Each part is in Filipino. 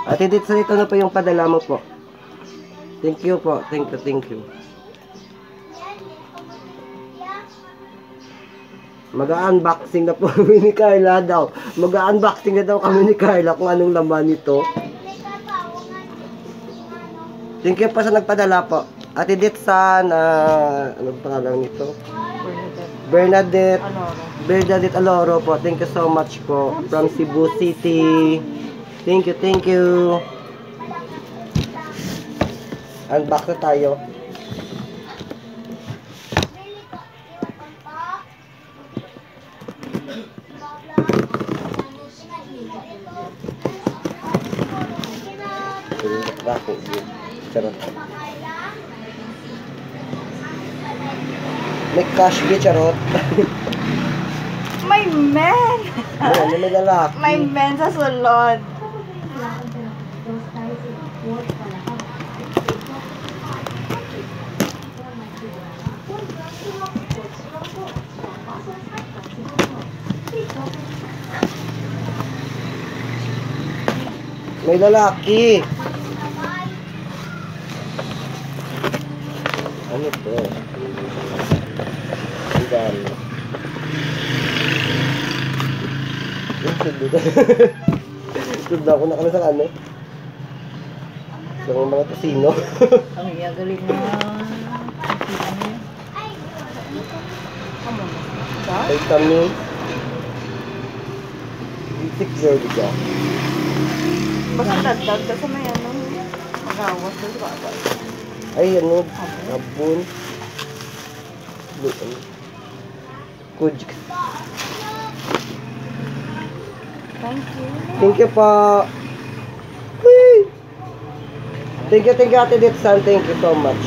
Ate Ditsan, ito na po yung padala mo po. Thank you po. Thank you. Mag-unboxing na po kami ni Carla daw. Mag-unboxing na daw kami ni Carla kung anong laman nito. Thank you po sa nagpadala po. Ate Ditsan, anong pangalan nito? Bernadette Aloro po. Thank you so much po. From Cebu City. Thank you. Unbox na tayo. Charot. May cash be, charot. May men! May lalaki. May men sa sulod. May lalaki. Ano to? Ang dami. Sud ako na kami sa ano? Sa mga kasino. Ang galing na. Ay kami. Secure ka. Basta dagdag ka sa may ano. Magawas doon sa bagay. Ay ano? Sabon. Kujik. Thank you po. Whee! Thank you Ate Ditsan. Thank you so much.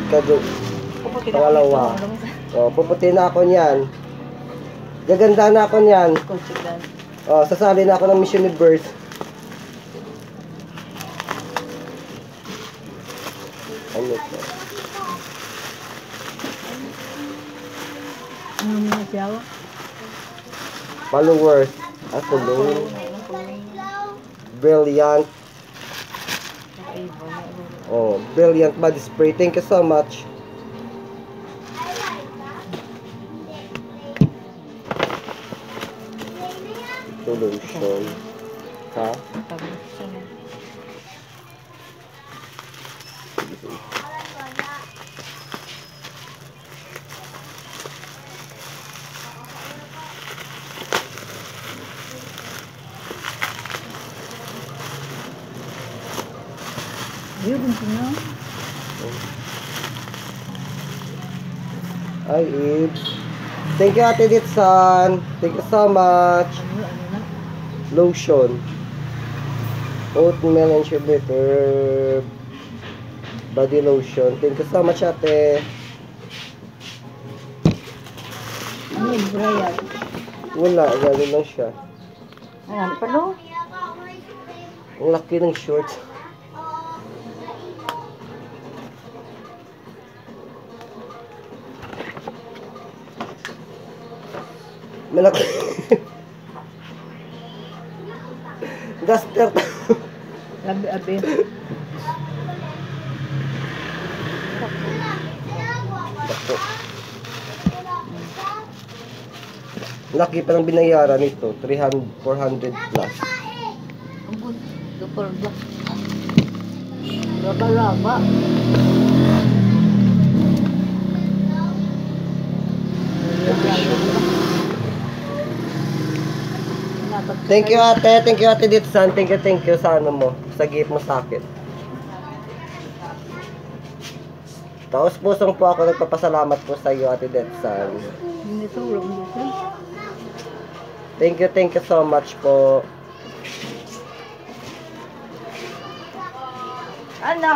Kado. Pangalawa. Oh, puputi na ako niyan. Gaganda na ako niyan. Oh, sasali na ako ng Miss Universe. Ano to? Ano mo siya? Followers. Ako doon. Brilliant. Oh, brilliant body spray. Thank you so much. Solution. Ha? Yun na. Hi, Ibs. Thank you, Ate Ditsan. Thank you so much. Lotion. Oatmeal and shea butter. Body lotion. Thank you so much, Ate. Ano yung Brian? Wala, gano'n lang siya. Ayan, palo. Ang laki ng shorts. Malaki. Duster. Abi. Laki pa ng binayaran nito. 300, 400 plus. Ang good. Super black. Raba. Thank you, Ate. Thank you, Ate Ditsan. Thank you sa ano mo. Sa gift mo sa akin. Taos pusong po ako nagpapasalamat po sa iyo, Ate Ditsan. Thank you so much po. Ano?